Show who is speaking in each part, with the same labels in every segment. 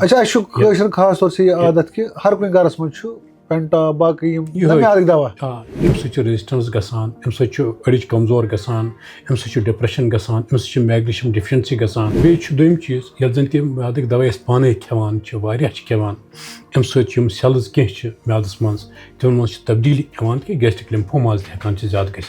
Speaker 1: अच्छा शुक्र खास तौर से ये आदत कि हर कोई गरस मज पेंटा बाकी नमियादिक दवा
Speaker 2: रेजिस्टेंस गसान अड़िच कमजोर गसान डिप्रेशन गसान मैग्नीशियम डिफिशेंसी गसान दोम चीज ये जन तम म्यादिक दवा पाने खेवान खेवान अम सेल्स कह म्यादस मज तिमन मज तब्दीली कि गैस्ट्रिक लिम्फोमाज हेकान ज्यादा गि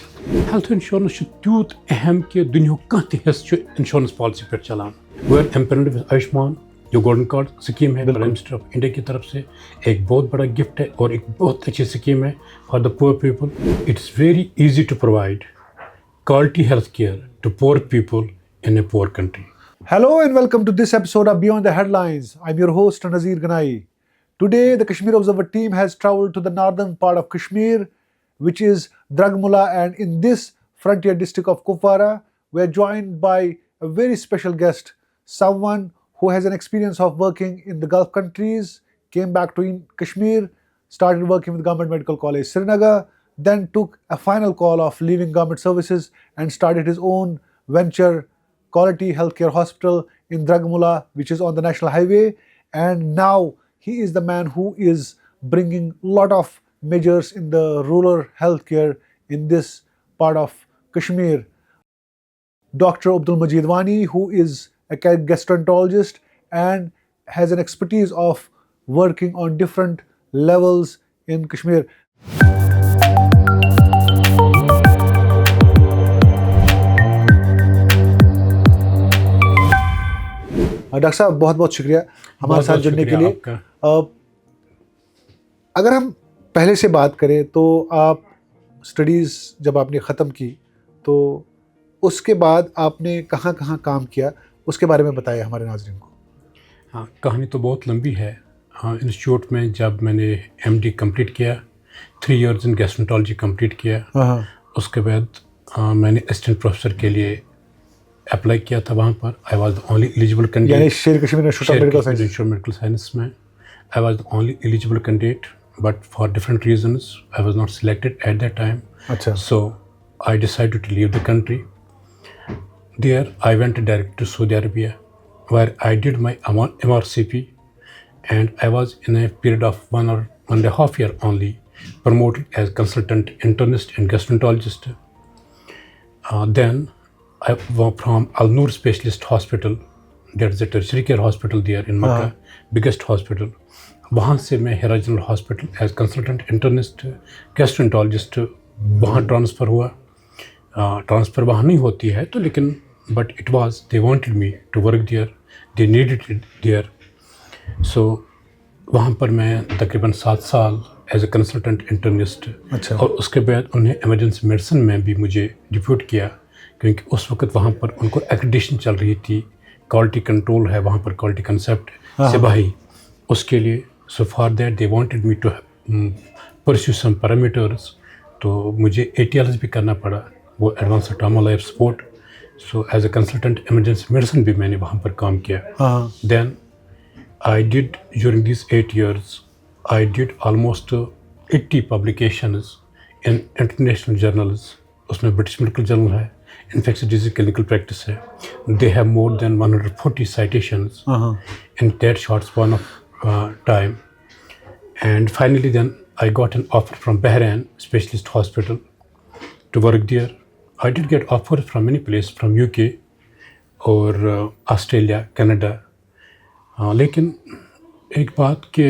Speaker 2: हेल्थ इंश्योरेंस तूत अहम कि दुनिया कह हिस्स इंश्योरेंस पॉलिसी पे चलान वेर एम्पेनल्ड विद आयुष्मान जो गोल्डन कार्ड स्कीम है प्राइम मिनिस्टर ऑफ इंडिया की तरफ से एक बहुत बड़ा गिफ्ट है और एक बहुत अच्छी स्कीम है for the poor people. It's very easy to provide quality health care to poor people in a poor country.
Speaker 1: Hello and welcome to this episode of Beyond the Headlines. I'm your host Nazir Ganai. Today the Kashmir Observer team has traveled to the northern part of Kashmir, which is Dragmula, and in this frontier district of Kupwara we are joined by a very special guest, someone who has an experience of working in the Gulf countries, came back to Kashmir, started working with Government Medical College Srinagar, then took a final call of leaving government services and started his own venture, Quality Healthcare Hospital in Dragmula, which is on the National Highway. And now he is the man who is bringing a lot of measures in the rural healthcare in this part of Kashmir. Dr. Abdul Majid Wani, who is a gastroenterologist and has an expertise of working on different levels in Kashmir. Doctor साहब बहुत बहुत शुक्रिया हमारे साथ जुड़ने के लिए. अगर हम पहले से बात करें तो आप स्टडीज़ जब आपने ख़त्म की तो उसके बाद आपने कहाँ कहाँ काम किया उसके बारे में बताया हमारे नाज़रीन को.
Speaker 2: हाँ, कहानी तो बहुत लंबी है. हाँ, इंस्टीट्यूट में जब मैंने MD कंप्लीट किया, 3 years इन गैस्ट्रोएंटरोलॉजी कंप्लीट किया, उसके बाद मैंने असिस्टेंट प्रोफेसर के लिए अप्लाई किया था. वहाँ पर I was the only eligible candidate.
Speaker 1: यानी शेर कश्मीर
Speaker 2: मेडिकल साइंस में I was the only eligible candidate, but for different reasons I was not selected at that time.
Speaker 1: अच्छा.
Speaker 2: So I decided to leave the country. There I went direct to Saudi Arabia, where I did my MRCP, and I was in a period of 1.5 years only promoted as consultant internist and gastroenterologist. Then I went from Al Noor Specialist Hospital. There is a tertiary care hospital there in Makkah, biggest hospital. वहाँ से मैं Hera general hospital as consultant internist gastroenterologist वहाँ transfer हुआ. Transfer वहाँ नहीं होती है तो लेकिन but it was they wanted me to work there, they needed it there. So वहाँ पर मैं तकरीबन 7 साल एज ए कंसल्टेंट इंटर्निस्ट.
Speaker 1: अच्छा.
Speaker 2: और उसके बाद उन्हें इमरजेंसी मेडिसिन में भी मुझे डिप्यूट किया क्योंकि उस वक्त वहाँ पर उनको एक्रेडिटेशन चल रही थी. क्वालिटी कंट्रोल है वहाँ पर, क्वालिटी कंसेप्ट सिपाही उसके लिए. So for that they wanted me to pursue some parameters. तो मुझे ATLS भी करना पड़ा, वो advance trauma life support. So as a consultant emergency medicine भी मैंने वहाँ पर काम किया. Then I did during this 8 years I did almost 80 publications in international journals. उसमें ब्रिटिश मेडिकल जर्नल है, इन्फेक्शियस डिजीज क्लिनिकल प्रैक्टिस है. They have more than 140 citations in that short span of time. And finally then I got an offer from Bahrain Specialist Hospital to work there. I did get offers from many places, from UK और Australia, Canada. लेकिन एक बात कि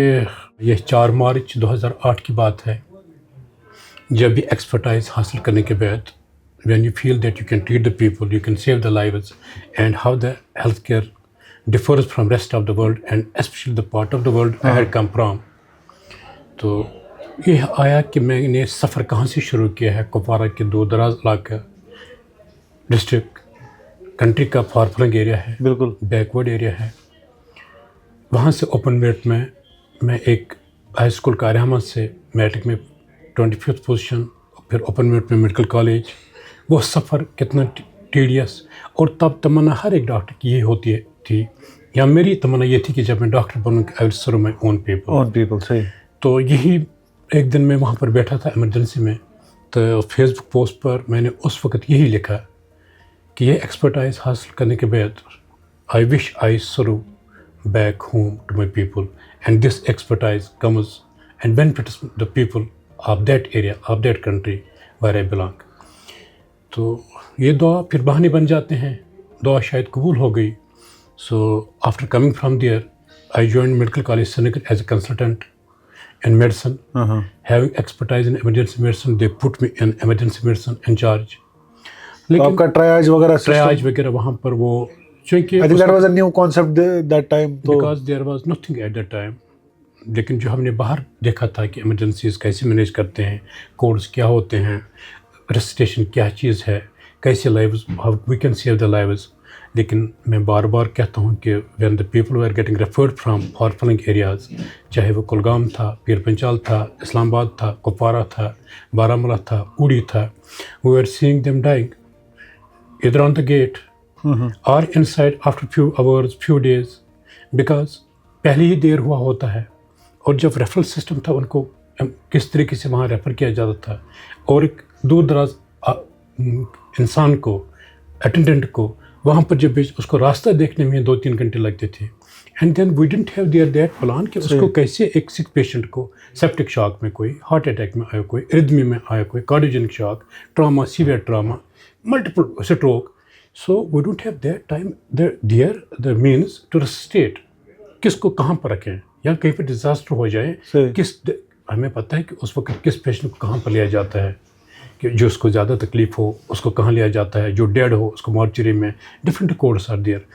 Speaker 2: यह 4 मार्च 2008 की बात है, जब भी एक्सपर्टाइज हासिल करने के बाद when you feel that you can treat the people, you can save the lives, and how the healthcare differs from rest of the world and especially the part of the world I had come from. तो ये आया कि मैंने सफ़र कहाँ से शुरू किया है. कुपवारा के दूर दराज इलाका डिस्ट्रिक्ट, कंट्री का फार फ्लंग एरिया है,
Speaker 1: बिल्कुल
Speaker 2: बैकवर्ड एरिया है. वहाँ से ओपन मेरिट में मैं एक हाई स्कूल कारियामा से मैट्रिक में 25th पोजीशन, फिर ओपन मेरिट में मेडिकल कॉलेज. वो सफ़र कितना टीडियस. और तब तमन्ना हर एक डॉक्टर की यही होती थी, या मेरी तमन्ना ये थी कि जब मैं डॉक्टर बनूँगा I will serve my own people.
Speaker 1: सही. तो
Speaker 2: यही एक दिन मैं वहाँ पर बैठा था इमरजेंसी में, तो फेसबुक पोस्ट पर मैंने उस वक्त यही लिखा कि ये एक्सपर्टाइज हासिल करने के बाद I wish I serve back home to my people, and this expertise comes and benefits the people of that area, of that country where I belong. तो ये दुआ फिर बहाने बन जाते हैं, दुआ शायद कबूल हो गई. So after coming from there, I joined Medical College Srinagar as a consultant in medicine. Having expertise in emergency medicine, they put me in emergency medicine in charge.
Speaker 1: तो आपका ट्रायज
Speaker 2: वगैरह वहाँ पर वो क्योंकि
Speaker 1: I think that was a new concept that time. तो
Speaker 2: because there was nothing at that time. लेकिन जो हमने बाहर देखा था कि इमरजेंसीज कैसे मैनेज करते हैं, कोड्स क्या होते हैं, रेसिटेशन क्या चीज़ है, कैसे lives how we can save the lives. लेकिन मैं बार बार कहता हूँ कि when the people were getting referred from far flung areas, चाहे वो कुलगाम था, पीर पंचाल था, इस्लामाबाद था, कुपवारा था, बारामूला था, उड़ी था, we are seeing them dying either on the gate or inside after few hours, few days, because पहले ही देर हुआ होता है. और जब रेफरल सिस्टम था उनको किस तरीके से वहाँ रेफ़र किया जाता था, और एक दूर दराज इंसान को, अटेंडेंट को वहाँ पर जब उसको रास्ता देखने में 2-3 घंटे लगते थे. And then we didn't have there that plan कि उसको कैसे एक सिक पेशेंट को सेप्टिक शॉक में, कोई हार्ट अटैक में आया, कोई रिदमी में आया, कोई cardiogenic shock, trauma, severe trauma, multiple stroke. So we don't have that time there the means to resuscitate. किसको कहाँ पर रखें, या कहीं पर डिजास्टर हो जाए, हमें पता है कि उस वक्त किस पेशेंट को कहाँ पर लिया जाता है, कि जो उसको ज़्यादा तकलीफ हो उसको कहाँ लिया जाता है, जो डेड हो उसको मॉर्चरी में. Different codes are there.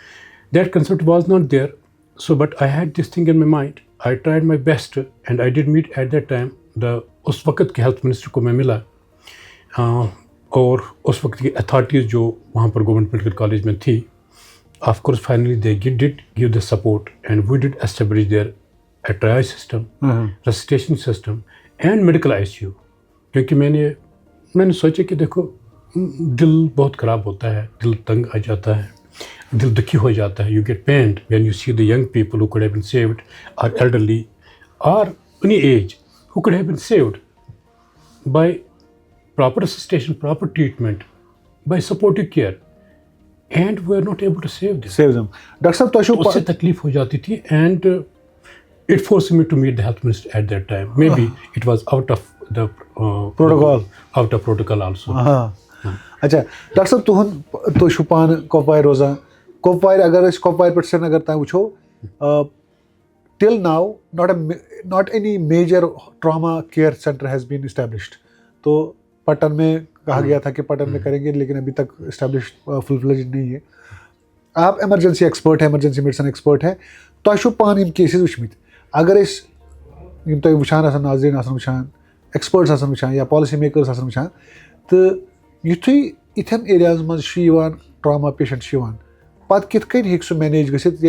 Speaker 2: That concept was not there. So but I had this thing in my mind. I tried my best and I did meet at that time उस वक्त के health minister को मैं मिला. और उस वक्त की अथॉरिटीज़ जो वहाँ पर गवर्नमेंट मेडिकल कॉलेज में थी, of course finally they did give the support and we did establish there a triage system, resuscitation system and medical ICU. क्योंकि मैंने सोचा कि देखो दिल बहुत ख़राब होता है, दिल तंग आ जाता है, दिल दुखी हो जाता है. You get pained when you see the young people who could have been saved, और एल्डरली, और any age who could have been saved by proper assistance, proper treatment, by supportive care, and we are not able to save them.
Speaker 1: Doctor साहब तो
Speaker 2: उससे तकलीफ हो जाती थी, and it forced me to meet the health minister at that time. Maybe it was out of the protocol also.
Speaker 1: अच्छा doctor साहब तुहन तो पान कोपवार रोजान, कोपवार अगर कोपवार पे श्रीनगर ताईं वुछो, till now not any major trauma care center has been established. तो पटन में कहा गया था कि पटन में करेंगे, लेकिन अभी तक इस्टेब्लिश फुल फ्लेज्ड नहीं है. आप एमरजेंसी एक्सपर्ट है, एमरजेंसी मेडिसिन एक्सपर्ट है, तो पान इन केसेस वुचमित, अगर यम तुम वुचान नाज़रीन वुचान, एक्सपर्ट्स वुचान या पॉलिसी मेकर्स वुचान, तो युथुई इथन एरियाज मज ट्रामा पेशेंट पत कित कन हेक सह मैनेज गसित,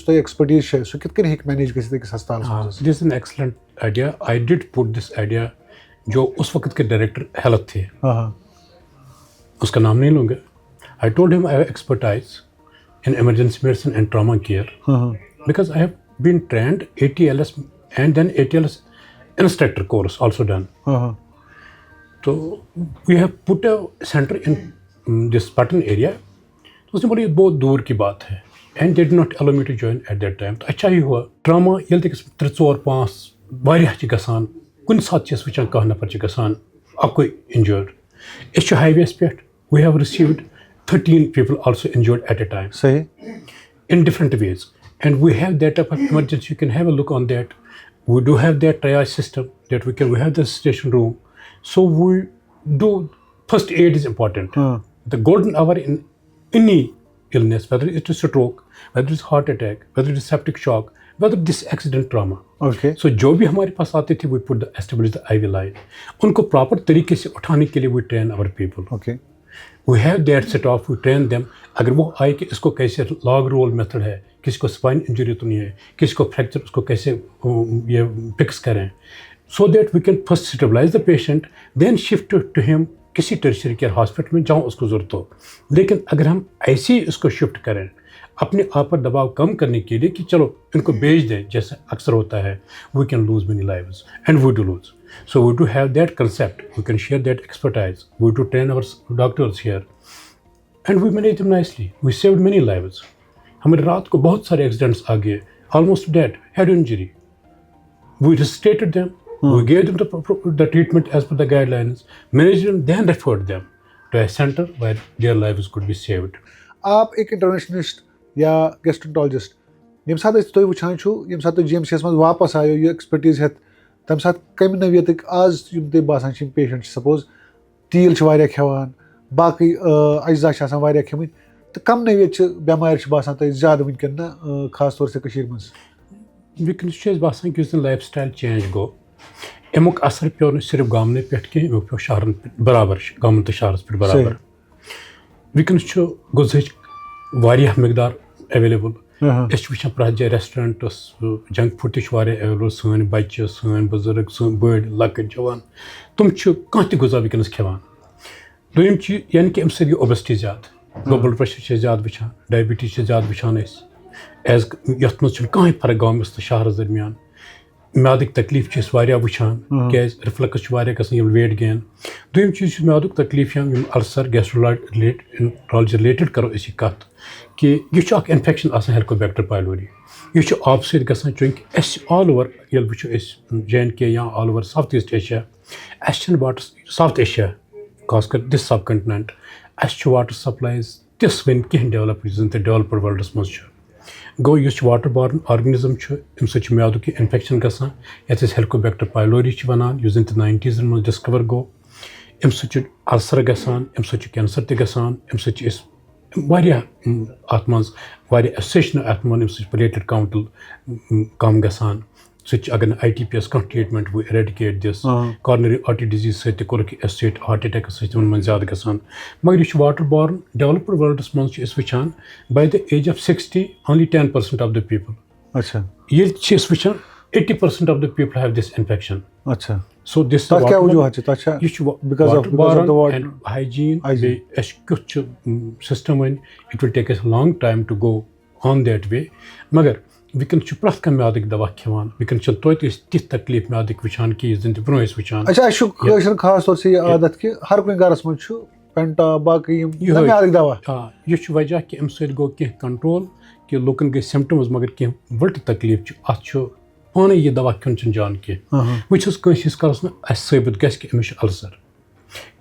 Speaker 1: एक्सपर्टीज सह कित कन हेक मैनेज गसित अकिस हस्पतालस.
Speaker 2: This is an excellent idea. I did put this idea. जो उस वक्त के डायरेक्टर हेल्थ थे, उसका नाम नहीं लूँगा, I told him I have expertise in emergency medicine and trauma care, because I have been trained ATLS and then ATLS instructor course also done. तो we have put a centre in this Patan area. तो उसने बोला ये बहुत दूर की बात है, and they did not allow me to join at that time. तो अच्छा ही हुआ. ट्रामा ये 3-4-5 वारियाह गसान, कुन साथ वुचान कह नफर गसान अकुई इंजर्ड. इस हाईवेस पे we have received 13 people also injured at a time.
Speaker 1: Say
Speaker 2: in different ways, and we have that type of emergency. You can have a look on that. We do have that triage system that we have the station room. So we do first aid is important. The golden hour in any illness, whether it is stroke, whether it is heart attack, whether it is septic shock, whether this accident trauma.
Speaker 1: Okay.
Speaker 2: So जो भी हमारे पास आते थे, we put the establish the IV line. उनको proper तरीके से उठाने के लिए we train our people.
Speaker 1: Okay.
Speaker 2: We have that staff, we train them. अगर वो आए कि इसको कैसे log roll method है, किसी को spine injury तो नहीं है, किसी को fracture, उसको कैसे ये fix करें, so that we can first stabilize the patient, then shift to him किसी टर्शियरी केयर हॉस्पिटल में जहाँ उसको ज़रूरत हो. लेकिन अगर हम ऐसे ही उसको शिफ्ट करें अपने आप पर दबाव कम करने के लिए कि चलो इनको भेज दें, जैसे अक्सर होता है, we can lose many lives and we do lose. So we do have that concept, we can share that expertise, we do train our doctors here and we manage them nicely. We saved many lives. हमारे रात को बहुत सारे accidents आ गए almost dead, head injury. We resuscitated them, we gave them the treatment as per the guidelines, managed them, then referred them to a center where their lives could be saved.
Speaker 1: आप एक interventionist या गैस्ट्रोंटोलॉजिस्ट यम साथ तुम वुचान यम साथ GMCS मज वापस आयो ये एक्सपर्टीज हेत तम साथ कम नवियत आज यम तुम बासान पेशेंट सपोज तील खेवान बाकी अज्जा खेमित तो कम नवियत बेमार बासान तुम ज्यादा वनकन ना खास तौर से कशीर मज
Speaker 2: वनकस बासान कि लाइफ स्टाइल चेंज गो अमुक असर पे न सिर्फ गामन पे कह पे शहरन पे बराबर गामन तो शहरस पे बराबर वनकस गुज़ाच मकदार एवेलेबल वुचान प्रत जाए रेस्टोरेंटस जंक फूड एवेलेबल सन बच्चे सन बुजुर्ग सन बड़ लकट जवान तुम कह गुज़ा वनकस खेवान दोम चीज यानी कि अमे ओबेसिटी ज़्यादा लो ब्लड प्रेशर ज़्यादा वुचान डायबिटीज ज़्यादा वुचान एज यथ मज कहीं फर्क गामस तो शहरस दरमियान म्यादक तकलीफ वुचान क्या रिफ्लक्स गसान वेट गेन दोम चीज म्यादक तकलीफ अल्सर गैस्ट्रोलॉजी रिलेटेड करो कत कि यह इन्फेक्शन हेलिकोबैक्टर पायलोरी यह आप गसान चूंकि ऑल ओवर ये वो JNK या all over south east Asia water south Asia खासकर दिस सब कंटिनेंट वाटर सप्लाईज तिस वन कह डेवलप जन डेवलप्ड वर्ल्डस मज गो इस वाटर बॉर्न ऑर्गेनिज्म अम सत म्यादुक इन्फेक्शन गसान ये हेलिकोबैक्टर पायलोरी वनान यह जन 90s मज डिस्कवर गो अम सत अल्सर गसान अम सत कैंसर तसान अम सत अत एसोसिएशन अत अम प्लेटेड काउंट कम गसान अगर ITPS कह ट्रीटमेंट वो eradicate this coronary artery disease सत एसोसिएट हार्ट अटैक सत ज्यादा गसान मगर यह वाटर बॉर्न डेवलप्ड वर्ल्डस मज वुचान by the age of 60 only 10% of the people
Speaker 1: अच्छा
Speaker 2: ये वुचान 80% of the people have this infection
Speaker 1: अच्छा
Speaker 2: so this
Speaker 1: क्या वजूहत because of the water
Speaker 2: and hygiene कुछ system when it will take us a long time to go on that way मगर वनकन प्रत कह म्यादक दवा खेवान वनकन तोत तिथ तकलीफ म्यादक वुचान कि जन ब्रो वुचान
Speaker 1: अच्छा खास तौर से यह आदत कि हर कुछ गरस मज पेंटा बाकी म्यादक दवा
Speaker 2: यह वजह कि अम सत गो कह कंट्रोल कि लुकन गई सिम्टम्स मगर कह वल्ट तकलीफ अत पाने यह दवा खुन जान कह वस कलस साबित गमिश अल्सर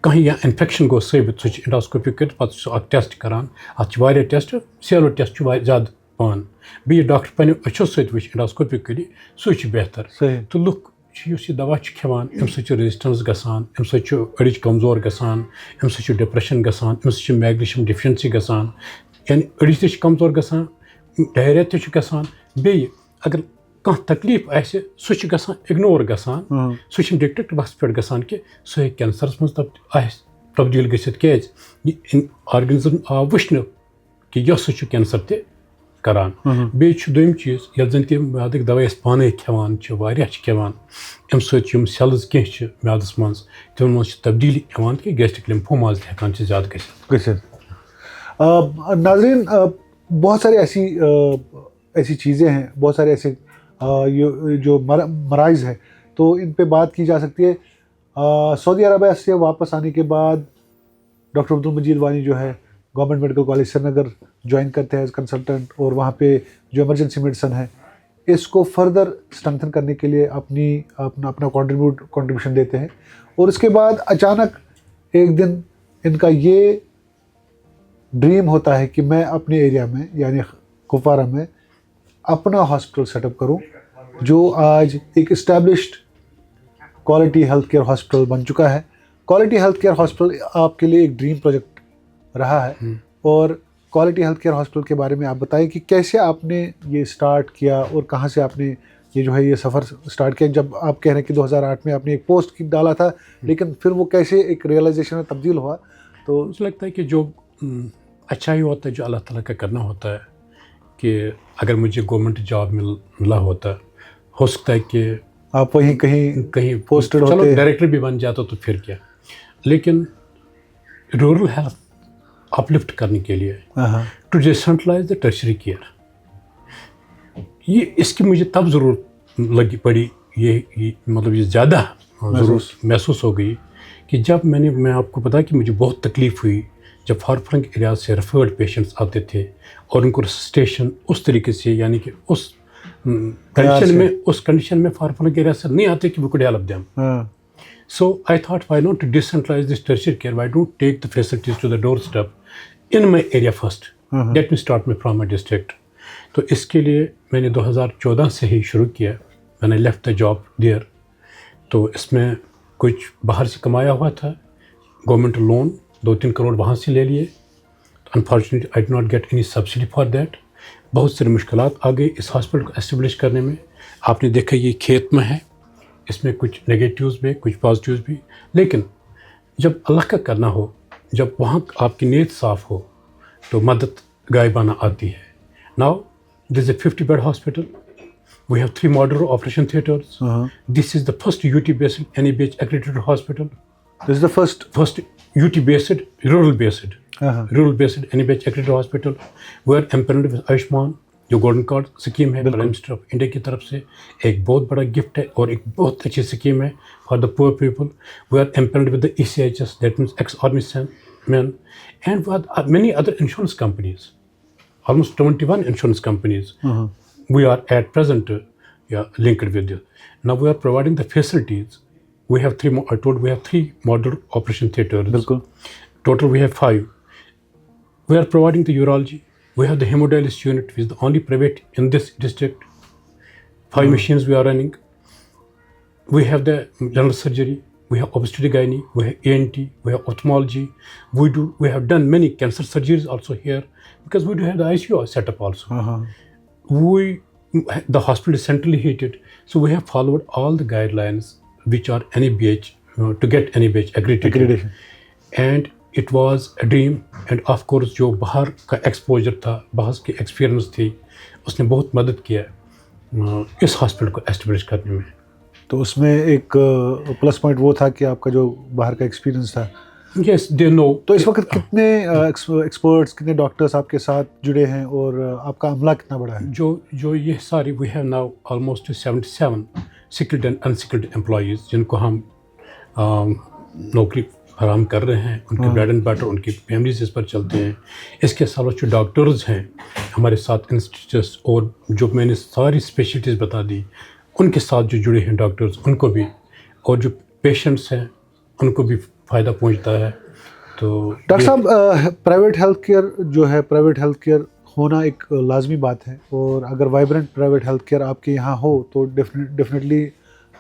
Speaker 2: कहीं या इन्फेक्शन गो साबित सह इंडोस्कोपी कर पे टेस्ट करान अत टेस्ट सेलो टेस्ट ज्यादा पान बे डॉक्टर पन्ने अच्छो सत वो इंडोस्कोपी कर सह बेहतर तो लुक यह दवा खेवान अम रेजिस्टेंस गसान अम अड़ज कमजोर गसान अम डिप्रेशन गसान अम मैग्नीशियम डिफिशेंसी गसान यानी अड़ज ते कमजोर गसान डायरिया ते गसान बे अगर कह तकलीफ आए सह गसान इग्नोर गसान सह डिटेक्ट वक्त पे गसान कि सह कैंसरस मज तब्दील गसित क्या ऑर्गेनिज्म आव वुचन कि यह सह कैंसर ते करान बे दोम चीज ये जन तम म्यादक दवा पाने खेवान खेवान अम सम सेल्स कह म्यादस मज तिम मज तब्दीली कि गैस्ट्रिक लिम्फोमाज हेकान ज्यादा गसित
Speaker 1: नाज़रीन बहुत सारी ऐसी चीज़ें हैं बहुत सारे ऐसे जो मराइज है तो इन पे बात की जा सकती है। सऊदी अरबिया से वापस आने के बाद डॉक्टर अब्दुल मजीद वानी जो है government medical college Srinagar join करते हैं एज कंसल्टेंट और वहाँ पे जो इमरजेंसी मेडिसिन है इसको फर्दर स्ट्रेंथन करने के लिए अपना कंट्रीब्यूशन देते हैं। और उसके बाद अचानक एक दिन इनका ये ड्रीम होता है कि मैं अपने एरिया में यानी कुपवारा में अपना हॉस्पिटल सेटअप करूं जो आज एक established quality health care hospital बन चुका है। क्वालिटी हेल्थ केयर हॉस्पिटल आपके लिए एक ड्रीम प्रोजेक्ट रहा है और क्वालिटी हेल्थ केयर हॉस्पिटल के बारे में आप बताएं कि कैसे आपने ये स्टार्ट किया और कहाँ से आपने ये जो है ये सफ़र स्टार्ट किया। जब आप कह रहे हैं कि 2008 में आपने एक पोस्ट डाला था लेकिन फिर वो कैसे एक रियलाइजेशन में तब्दील हुआ, तो
Speaker 2: मुझे लगता है कि जो अच्छा ही होता है जो अल्लाह ताला का करना होता है कि अगर मुझे गवर्नमेंट जॉब मिला होता हो सकता है कि
Speaker 1: आप वहीं कहीं पोस्टेड होते,
Speaker 2: चलो डायरेक्टर भी बन जाता तो फिर क्या। लेकिन रूरल हेल्थ अपलिफ्ट करने के लिए to decentralize the tertiary care ये इसकी मुझे तब ज़रूरत पड़ी ये मतलब ये ज़्यादा ज़रूरत महसूस हो गई कि जब मैं आपको पता कि मुझे बहुत तकलीफ़ हुई जब फार फ्लंग एरिया से रेफर्ड पेशेंट्स आते थे और उनको रेसिस्टेशन उस तरीके से यानी कि उस कंडीशन में, उस कंडीशन में फार-फ्लंग एरिया से नहीं आते कि वी कुड हेल्प देम.
Speaker 1: हाँ.
Speaker 2: So I thought, why not to decentralize this tertiary care? Why don't take the facilities to the doorstep in my area first? Let me start me from my district. तो इसके लिए मैंने 2014 से ही शुरू किया. मैंने left the job there. तो इसमें कुछ बाहर से कमाया हुआ था, गवर्नमेंट लोन 2-3 करोड़ वहाँ से ले लिए. Unfortunately, I did not get any subsidy for that. बहुत सारी मुश्किलात आ गई इस हॉस्पिटल को एस्टेब्लिश करने में. आपने देखा ये खेत में है, इसमें कुछ नेगेटिव्स भी, कुछ पॉजिटिव्स भी, लेकिन जब अल्लाह का करना हो, जब वहाँ आपकी नीयत साफ़ हो, तो मदद गायबाना आती है. Now this is a 50-bed hospital. We have 3 modular operation theatres. This is the first UT-based NABH accredited hospital.
Speaker 1: This is the first
Speaker 2: UT-based, rural-based NABH accredited hospital. We are empaneled with Ayushman, जो golden card scheme है prime minister of India की तरफ से, एक बहुत बड़ा gift है और एक बहुत अच्छी स्कीम है for the poor people. We are empanelled with the ECHS, that means ex army man, and many other insurance companies, almost 21 insurance companies. We are at present linked with you. Now we are providing the facilities. We have 3 I told we have 3 modular operation theatres.
Speaker 1: बिल्कुल.
Speaker 2: Total we have 5. We are providing the urology. We have the hemodialysis unit, which is the only private in this district. 5 machines we are running. We have the general surgery. We have obstetric gynae. We have ENT. We have ophthalmology. We have done many cancer surgeries also here because we do have the ICU setup also. The hospital is centrally heated, so we have followed all the guidelines which are NABH to get NABH accreditation. And it was a dream, and of course जो बाहर का exposure था, बाहर की experience थी, उसने बहुत मदद किया इस हॉस्पिटल को एस्टेब्लिश करने में.
Speaker 1: तो उसमें एक प्लस पॉइंट वो था कि आपका जो बाहर का एक्सपीरियंस था.
Speaker 2: Yes, they know.
Speaker 1: तो इस वक्त कितने एक्सपर्ट्स, कितने डॉक्टर्स आपके साथ जुड़े हैं और आपका अमला कितना बड़ा है?
Speaker 2: जो ये सारी we have now almost 77 skilled and unskilled employees जिनको हम नौकरी फराम कर रहे हैं. उनके ब्रेड एंड बटर, उनकी फैमिलीज इस पर चलते हैं. इसके अलावा जो डॉक्टर्स हैं हमारे साथ इंस्टीट्यूट्स, और जो मैंने सारी स्पेशलिटीज़ बता दी, उनके साथ जो जुड़े हैं डॉक्टर्स, उनको भी, और जो पेशेंट्स हैं उनको भी फ़ायदा पहुंचता है. तो
Speaker 1: डॉक्टर साहब, प्राइवेट हेल्थ केयर जो है, प्राइवेट हेल्थ केयर होना एक लाजमी बात है, और अगर वाइब्रेंट प्राइवेट हेल्थ केयर आपके यहाँ हो तो डेफिनेटली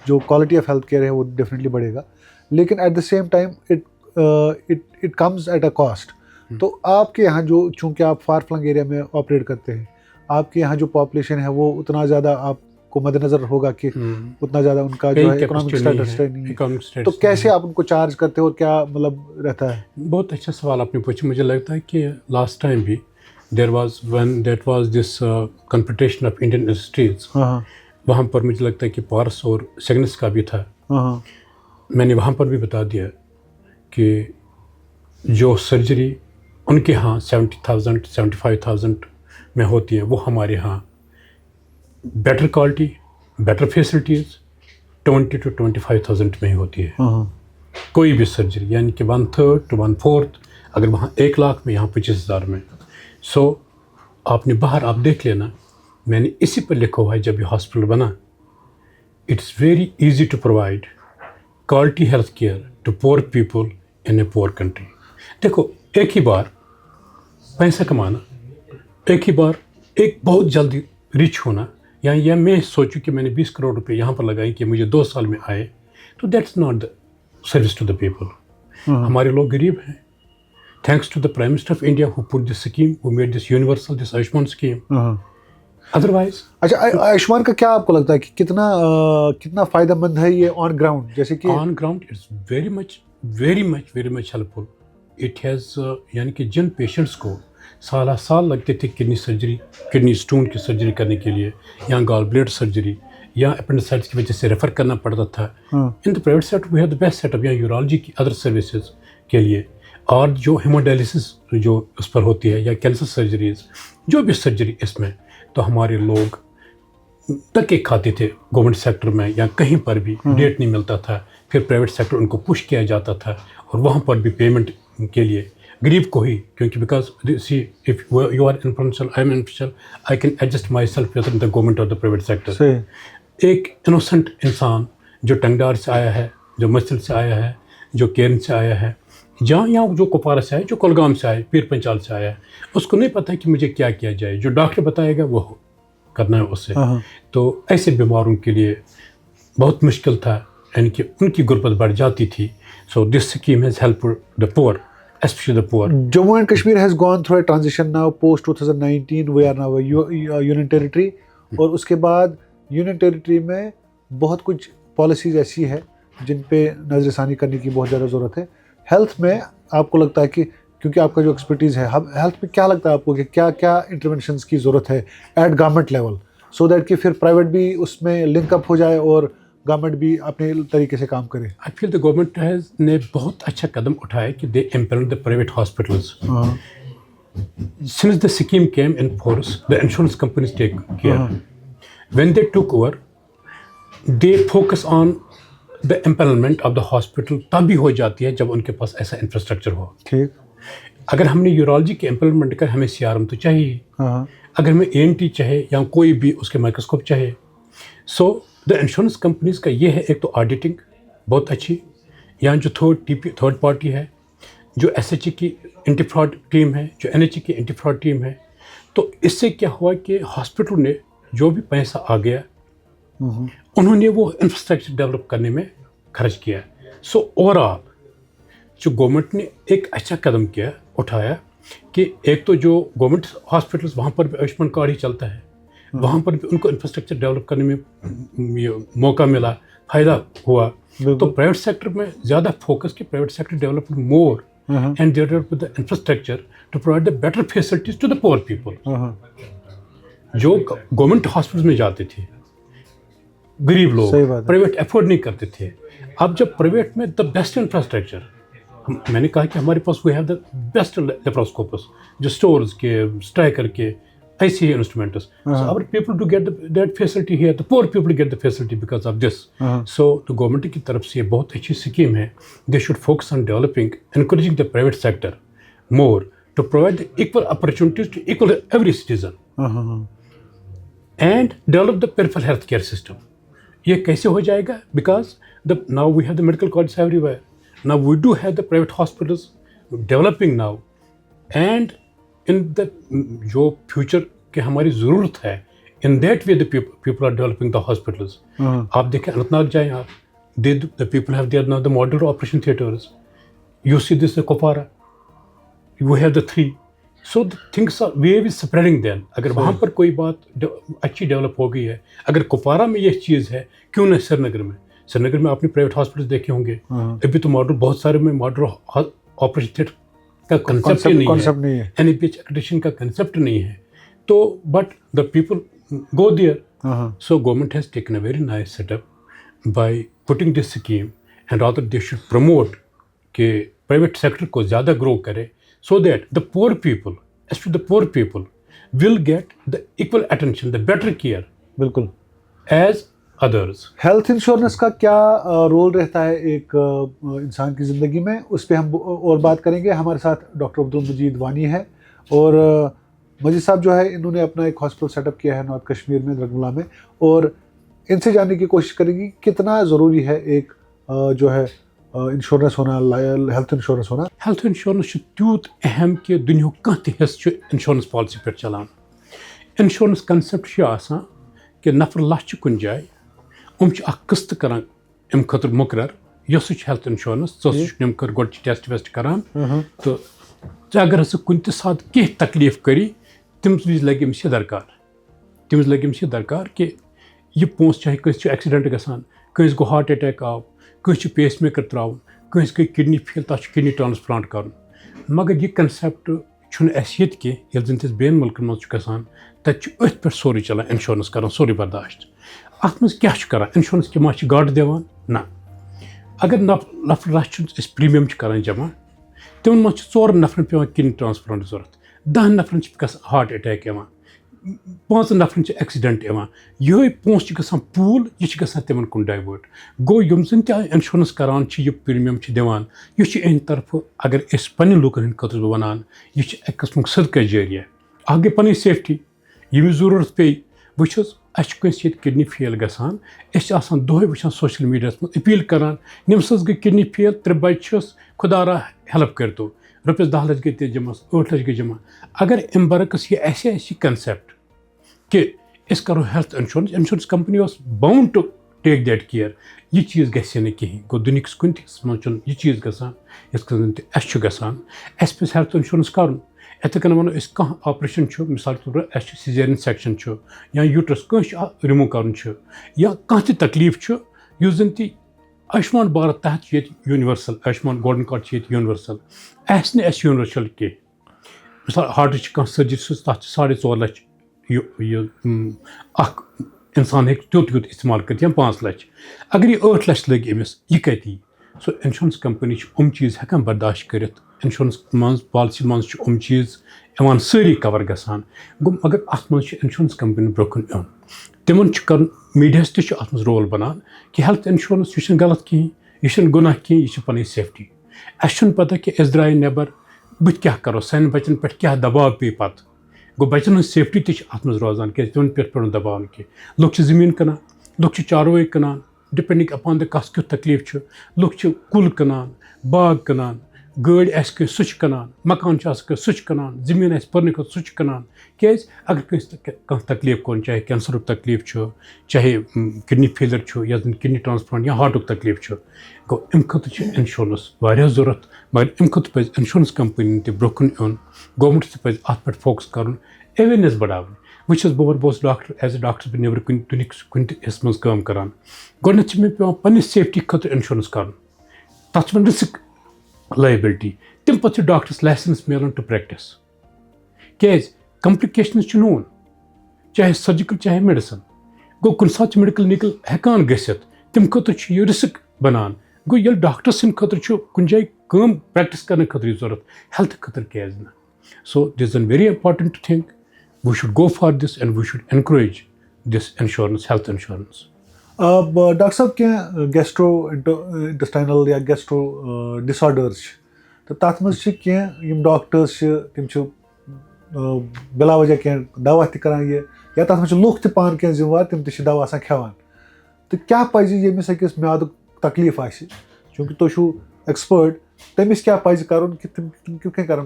Speaker 1: जो क्वालिटी ऑफ हेल्थ केयर है वो डेफिनेटली बढ़ेगा. लेकिन at the same time it comes at a cost. तो आपके यहाँ जो, चूँकि आप फार फ्लंग एरिया में ऑपरेट करते हैं, आपके यहाँ जो पॉपुलेशन है वो उतना ज़्यादा आपको मद्देनज़र होगा कि उतना ज़्यादा उनका जो है इकोनॉमिक स्टेटस नहीं है. तो कैसे आप उनको चार्ज करते हो और क्या मतलब रहता है?
Speaker 2: बहुत अच्छा सवाल आपने पूछा. मुझे लगता है कि लास्ट टाइम भी that was this competition of Indian industries. वहाँ पर मुझे लगता है कि पार्स और सेगनस का भी था. मैंने वहाँ पर भी बता दिया कि जो सर्जरी उनके यहाँ 70,000 75,000 में होती है, वो हमारे यहाँ better quality, better facilities 20 to 25,000 में ही होती है. कोई भी सर्जरी, यानी कि 1/3 to 1/4, अगर वहाँ 1 लाख में, यहाँ 25,000 में. सो आपने बाहर आप देख लेना, मैंने इसी पर लिखा हुआ है जब ये हॉस्पिटल बना, it's very easy to provide quality health care to poor people in a poor country. देखो, एक ही बार पैसा कमाना, एक ही बार एक बहुत जल्दी रिच होना, या मैं सोचूं कि मैंने 20 करोड़ रुपए यहाँ पर लगाए कि मुझे 2 साल में आए, तो that's not the service to the people. हमारे लोग गरीब हैं. Thanks to the Prime Minister of India who put this scheme, who made this universal, this Ayushman scheme. Otherwise,
Speaker 1: अच्छा, आयुष्मान का क्या आपको लगता है कि कितना फायदेमंद है ये ऑन ग्राउंड? जैसे कि
Speaker 2: on ground it's very much helpful. It has यानी कि जिन पेशेंट्स को साल लगते थे किडनी स्टोन की सर्जरी करने के लिए, या गॉल ब्लेडर सर्जरी, या अपेंडिसाइटिस की वजह से रेफ़र करना पड़ता था, in the private sector we have the best setup. या यूरोलॉजी की अदर सर्विसेज के लिए, और जो हेमोडायलिसिस जो उस पर होती है, या कैंसर सर्जरीज, जो भी सर्जरी इसमें, तो हमारे लोग धक्के खाते थे गवर्नमेंट सेक्टर में, या कहीं पर भी डेट नहीं मिलता था. फिर प्राइवेट सेक्टर उनको पुश किया जाता था, और वहाँ पर भी पेमेंट के लिए गरीब को ही, क्योंकि because see if you are influential, I am influential, I can adjust my self with the government और द प्राइवेट सेक्टर.
Speaker 1: सही.
Speaker 2: एक इनोसेंट इंसान जो टंगडार से आया है, जो मसल से आया है, जो केरन से आया है, जहाँ यहाँ जो कुपवारा से आया, जो कुलगाम से आया, पीर पंचाल से आया है, उसको नहीं पता कि मुझे क्या किया जाए. जो डॉक्टर बताएगा वो करना है उससे. तो ऐसे बीमारों के लिए बहुत मुश्किल था, यानी कि उनकी गुर्बत बढ़ जाती थी. So this scheme has helped the poor, especially the poor.
Speaker 1: Jammu and Kashmir has gone through a transition now post 2019. We are now a union territory. और उसके बाद यूनियन टेरिटरी में बहुत कुछ पॉलिसीज ऐसी है जिन पे नज़रसानी करने की बहुत ज़्यादा ज़रूरत है. हेल्थ में आपको लगता है कि, क्योंकि आपका जो एक्सपर्टीज़ है, हेल्थ में क्या लगता है आपको कि क्या क्या इंटरवेंशंस की ज़रूरत है eight government level, so that कि फिर प्राइवेट भी उसमें लिंकअप हो जाए और गवर्नमेंट भी अपने तरीके से काम करे?
Speaker 2: आई फील द गवर्नमेंट ने बहुत अच्छा कदम उठाया कि they empower the private hospitals. Since the scheme came in force, the insurance companies take care. When they took over, they focus on the empowerment of the hospital. तभी हो जाती है जब उनके पास ऐसा इंफ्रास्ट्रक्चर हो.
Speaker 1: ठीक.
Speaker 2: अगर हमने यूरोलॉजी के एम्पलमेंट कर, हमें CRM तो चाहिए. अगर हमें ENT चाहे या कोई भी उसके माइक्रोस्कोप चाहे. सो द इंश्योरेंस कंपनीज का ये है, एक तो ऑडिटिंग बहुत अच्छी, यहाँ जो थर्ड पार्टी है, जो SHE की एंटी फ्रॉड टीम है, जो NHE की एंटी फ्रॉड टीम है. तो इससे क्या हुआ कि हॉस्पिटल ने जो भी पैसा आ गया उन्होंने वो इंफ्रास्ट्रक्चर डेवलप करने में खर्च किया. सो ओवरऑल जो गवर्नमेंट ने एक अच्छा कदम किया, उठाया कि एक तो जो गवर्नमेंट हॉस्पिटल्स वहाँ पर भी आयुष्मान कार्ड ही चलता है, वहाँ पर भी उनको इंफ्रास्ट्रक्चर डेवलप करने में मौका मिला, फ़ायदा हुआ. तो प्राइवेट सेक्टर में ज़्यादा फोकस कि private sector develop more and develop the infrastructure to provide the better facilities to the poor people. जो गवर्नमेंट हॉस्पिटल में जाते थे गरीब लोग, प्राइवेट अफोर्ड नहीं करते थे. अब जब प्राइवेट में द बेस्ट इंफ्रास्ट्रक्चर, मैंने कहा कि हमारे पास वी हैव द बेस्ट लेप्रोस्कोपस, जो स्टोर्स के, स्ट्राइकर के, ऐसे instruments. Our people to get that facility here, the poor people get the facility because of this. So the government की तरफ से बहुत अच्छी स्कीम है. They should focus on developing, encouraging the private sector more to provide the equal opportunities to equal every citizen. And develop the peripheral health care system. ये कैसे हो जाएगा? Because now we have the medical colleges everywhere. Now we do have the private hospitals developing now. And in the जो future के हमारी ज़रूरत है, in that way the people are developing the hospitals. आप देखें अनंतनाग जाएँ आप, the people have there now the model operation theatres. You see this Kupwara, you have the 3. So the things are wave is spreading then. अगर वहाँ पर कोई बात अच्छी डेवलप हो गई है, अगर कुपवारा में ये चीज़ है, क्यों न श्रीनगर में? श्रीनगर में आपने प्राइवेट हॉस्पिटल देखे होंगे. अभी तो मॉडल बहुत सारे में मॉडल ऑपरेशन थिएटर का कंसेप्ट नहीं है, NABH एक्रेडिटेशन का कंसेप्ट नहीं है. तो but the people go there. So government has taken a very nice setup by putting this scheme, and rather they should promote कि प्राइवेट सेक्टर को ज़्यादा ग्रो करे, so that the poor people, especially the poor people, will get the equal attention, the better care.
Speaker 1: बिल्कुल.
Speaker 2: As others.
Speaker 1: Health insurance का क्या role रहता है एक इंसान की ज़िंदगी में, उस पर हम और बात करेंगे. हमारे साथ डॉक्टर अब्दुल मजीद वानी है, और मजीद साहब जो है इन्होंने अपना एक हॉस्पिटल सेटअप किया है नॉर्थ कश्मीर में, द्रगमुला में, और इनसे जानने की कोशिश करेंगे कितना ज़रूरी है एक जो है इंश्योरेंस होना, हेल्थ इंश्योरेंस होना.
Speaker 2: हेल्थ इंश्योरेंस तूत अहम कि दुनिया कह इंश्योरेंस पॉलिसी पे चलान. इंश्योरेंस कंसेप्ट आसान कि नफर लछ कुन जाए किस्त कर अम खतर मुकर, यस हेल्थ इंश्योरेंस तम कर गो टेस्ट वेस्ट करान. तो अगर कुन सात कह तकलीफ करी, तमिस वज लगे अमिस दरकार, तमिस लगे अमिस दरकार कि यह पोस चाहे कंस एक्सीडेंट गसान, कंस गो हार्ट अटैक आव, कंस पेस मेकर त्रावन, कंस गई किडनी फेल, तक किडनी ट्रांसप्लांट कर. मगर यह कंसेप्ट ये जन तस बेन मुल्कन मज गसान, तथ पे सोरे चलान इंश्योरेंस कर सोरे बर्दाश्त. अत मज क्या कर इंश्योरेंस कि माँ गाड़ दिवान ना. अगर नफर लच प्रीमियम कर जमा, तिमन मज 4 नफरन पे किडनी ट्रांसप्लांट जरूरत, 10 नफरन हार्ट अटैक, 5 नफरन एक्सीडेंट यह पोस पूल यह तिमन कुन डाइवर्ट गो यम जन इंश्योरेंस करान यह प्रीमियम दिवान यह इन तरफ अगर इस पन्न लूकन हंद खतर वनान यह एक किस्म सदका जारिया अ गई पन सेफ्टी यम जरूरत पे वुस अस किडनी फेल गसान दोहे वुचान सोशल मीडिया मज अपील करान निम्स गई किडनी फेल 3 बच्चस खुदारा हेल्प कर दो रुपये 10 लच गई जमा 8 लच गई जमा अगर अम बरक्स यह ऐसी कंसेप्ट कि अस करो health insurance company bound to take that care यह चीज़ गि कहें गो दुनिया कुन मज यह चीज़ गसान गसान पे हेल्थ इंश्योरेंस कर इथे कन वो कह ऑपरेशन मिसाल के तौर पर सिजेरियन सेक्शन या यूट्रस रिमूव कर या कह तकलीफ उस जन आयुष्मान भारत तहत universal Ayushman golden card universal universal कह मिसाल हार्ट सर्जरी तथ 4.5 लाख इंसान हे तुत इस्तेमाल कर या 5 लाख अगर यह 8 लाख लगे अमिस यह कत यी सो इंश्योरेंस कंपनी चीज़ हेकान बर्दाश्त कर इंश्योरेंस मज पॉलिसी मज चीज़ इवान सारी कवर गसान गो मगर अत मज इंश्योरेंस कंपनी ब्रोकन यून तिमन कर मीडियास तज रोल बनान कि हेल्थ इंश्योरेंस यह गलत कहें यह गुनाह कहें यह पन सेफ्टी अस पता कि अस द्राय नबर बुत क्या करो सान बचन पे क्या दबाव पे पत गो बचन सेफ्टी तज रोजान क्या तिमन पे दबाव कह लुक जमीन कनान लुक चारवाई कनान डिपेंडिंग अपॉन द कस क्युत तकलीफ लुक कुल कनान बाग कनान गाड़ी आसि सह कनान मकान सह कनान जमीन आसि पर्न खुद सह कनान क्या अगर कह तकलीफ कोन चाहे कैंसर तकलीफ चाहे किडनी फेलियर या किडनी ट्रांसप्लांट या हार्ट तकलीफ गो अम खुद इंश्योरेंस वारिया जरूरत मगर अम खुद पे इंश्योरेंस कंपनी ते ब्रोकन यून गवर्नमेंट पे अत पे फोकस कर अवेयरनेस बढ़ावन वह बहुत डॉक्टर एज ए डॉक्टर पे नबर कुन हिस्स मज काम करान गोडनेथ मे पे पन्ने सेफ्टी खतर इंश्योरेंस कर तथ रिस्क लाइबिलिटी तम पे डॉक्टर्स लाइसेंस मिलान टू प्रैक्टिस क्या कम्प्लिकेशन नोन चाहे सर्जिकल चाहे मेडिसिन गो कुन सात मेडिकल निकल हेकान गसित तम खतर यह रिस्क बनान गो ये डॉक्टर सद खतर कुन जाए प्रैक्टिस करने खतर जरूरत हेल्थ खतर क्या ना so this an very important thing we should go for this and we should encourage this insurance, health insurance.
Speaker 1: Doctor साहब क्या गैस्ट्रो इंटेस्टाइनल या गैस्ट्रो डिसऑर्डर्स तो तथ मज क्या डॉक्टर्स तम बिला वजह क्या दवा तरान ये या तथ मज लूख पान क्या जिम्मेवार तम दवा खेवान तो क्या पज यमिस अकिस म्याद तकलीफ आ चूँकि तुम एक्सपर्ट तमिस क्या पज कर कि कर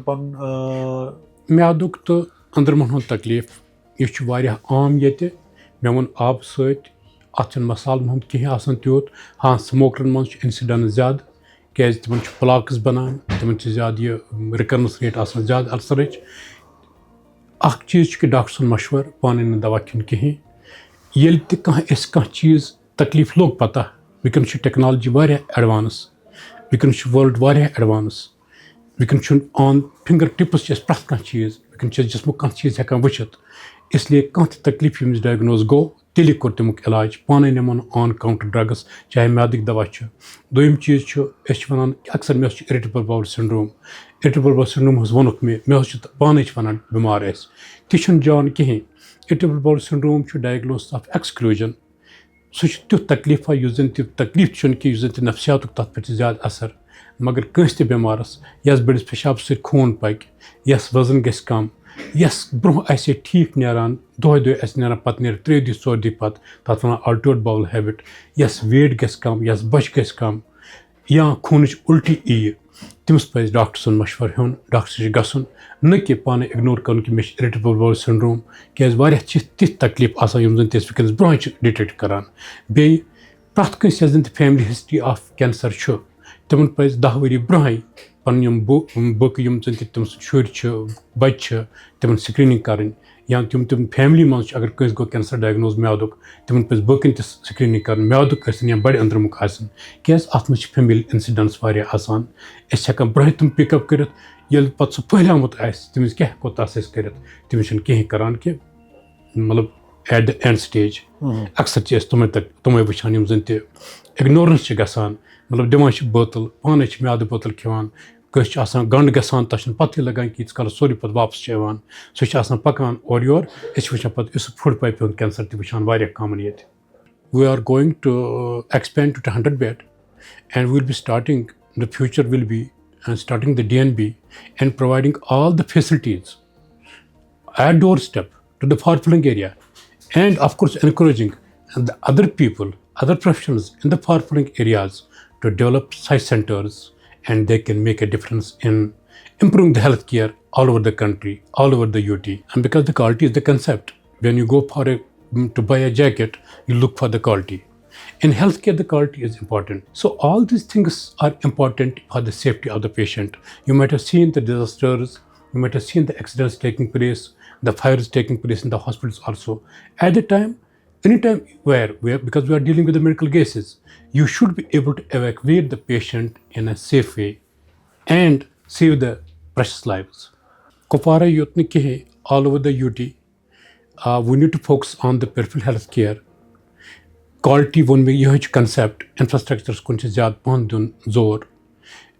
Speaker 2: म्यादुक तो अंदरमन हूँ तकलीफ यह आम ये मे वो आब सत मसाल हूँ कहें तूत हाँ स्मोकरन मज इंसिडेंट ज्यादा क्या तिमन प्लाक्स बनान तिमन ज्यादा रिकर्नेंस रेट ज्यादा अल्सरच चीज़ कि डॉक्टर मशवर पान दवा खन कहें ये कह चीज़ तकलीफ लोग पता वनकन टेक्नोलॉजी वारिया एडवांस वनकन वर्ल्ड वारिया एडवांस वनकन ऑन फिंगर टिप्स प्रथ कह चीज़ वनकन जिसमो कह चीज़ हेकान वुचित इसलिए कह तकलीफ यमिस डायग्नोज गो तेल कोर तमुक इलाज पाने निमन ऑन काउंटर ड्रग्स चाहे म्यादिक दवा दोम चीज़ वन अक्सर मे इरिटेबल बाउल सिंड्रोम वोनुक मे पान वन बीमार ती जान कहें irritable bowel syndrome diagnose of exclusion सह तुथ तकलीफा जन तकलीफ कि नफ्सियात तथ पे ज्यादा असर मगर कंस ते बीमारस यस बड़िस पेशाब से खून पक यस वजन गस कम यस ब्रोह आसे ठीक नान दोहे नान पे नीर 3 दिन 4 दिन पे तथ वन अल्टर्ड बाउल हैबिट यस वेट गस कम यस बच गस कम या खून उल्टी यी तमिस पे डॉक्टर सुन मशवर हेन डॉक्टर गसन न कि पाने इग्नोर कर कि मे इरिटेबल बाउल सिंड्रोम क्या तिथ तकलीफ आसान जन वनकस ब्रोह डिटेक्ट करान बे प्रथ कंस जन फैमिली हिस्ट्री ऑफ कैंसर तिमन पे 10 वरी ब्रोह पन बुक जन तम शुर बच्चे तिमन स्क्रीनिंग कर या तम फैमिली मज अगर कंस गो कैंसर डायग्नोज म्यादुक तिमन पे बकन स्क्रीनिंग कर म्यादुक या बड़े अंदरमुक क्या अत मज फैमिली इंसिडेंट्स वारिया आसान हेकान ब्रोह तम पिकअप कर पे सह फहलियामुत तमिस क्या हेको तस कर तमिस कहें करान कि मतलब एट द एंड स्टेज अक्सर तुम वुचान जन इग्नोरेंस गसान मतलब दिवान बोतल पान म्याद बोतल खेवान कस गंड गसान तक पत्त लगान कि कल सोरी पे वापस सह पकान और योर वुचान पे इस फूड पाइप हूँ कैंसर तक कॉमन ये we are going to expand to 100 bed and we'll be starting the future will be starting the DNB and providing all the facilities at doorstep to the far-flung area, and of course encouraging the other people, other professionals in the far-flung areas to develop site centers, and they can make a difference in improving the healthcare all over the country, all over the UT. And because the quality is the concept, when you go to buy a jacket, you look for the quality. In healthcare, the quality is important. So all these things are important for the safety of the patient. You might have seen the disasters, you might have seen the accidents taking place, the fires taking place in the hospitals also. At the time, anytime where because we are dealing with the medical cases, you should be able to evacuate the patient in a safe way and save the precious lives. Kupwara Yotni Kehe, all over the UT, we need to focus on the peripheral health care. Quality won me यह concept infrastructure कुन ज़्यादा पहन दुन जोर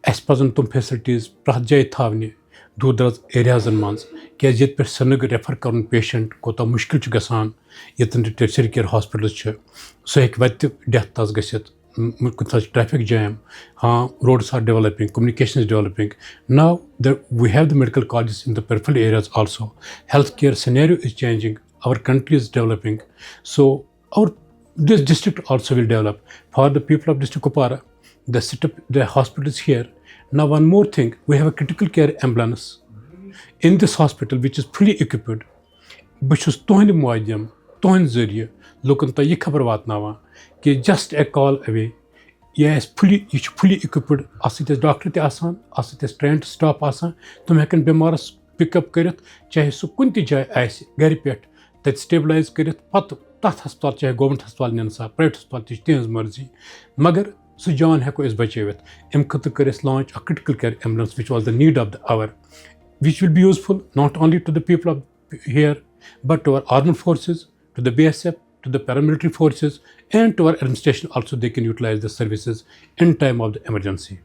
Speaker 2: अस पजन तुम facilities प्रथ जाय थावने दूर दराज एरियाजन मज क्या ये पे सनग रेफर कर पेशेंट कोता मुश्किल गसान यतन टर्शरी केयर हॉस्पिटल सह हे डेथ तस गसित कुछ ट्रैफिक जैम हाँ roads are developing, communication is developing. Now we have the medical colleges in the peripheral areas also. Healthcare scenario is changing, our country is developing, so this district also will develop. For the people of district Kupwara, they set up the hospitals here. Now one more thing, we have a critical care ambulance in this hospital which is fully equipped. But तुहंद मुआजम तुहंद जरिए लोकन तक यह खबर वातनावान कि just a call away यह fully equipped आसित डॉक्टर ते आसान आसित trained staff आसान तुम हेकन बीमारस पिकअप करित चाहे सु कुन ति जाय आसि घर पेट तत स्टेबलाइज करित पत तथ अस्पताल चाहे गवर्नमेंट अस्पताल निन सा प्राइवेट अस्पताल ति तिहंज मर्जी मगर सु जान हेको इस बचेवित अम खतर कर launch a critical care ambulance which was the need of the hour, which will be useful not only to the people of here but to our armed forces, to the BSF, to the paramilitary forces, and to our administration also. They can utilize the services in time of the emergency.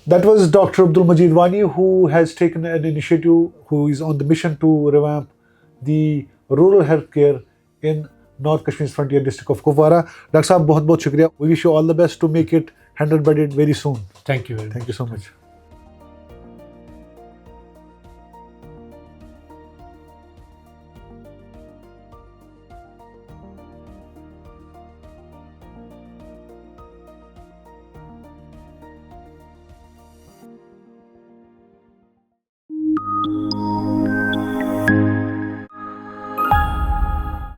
Speaker 1: That was Dr. Abdul Majid Wani, who has taken an initiative, who is on the mission to revamp the rural healthcare in North Kashmir's frontier district of Kupwara. Dr. Sahab, बहुत बहुत शुक्रिया. We wish you all the best to make it 100 bedded very soon.
Speaker 2: Thank you very much.
Speaker 1: Thank you so much.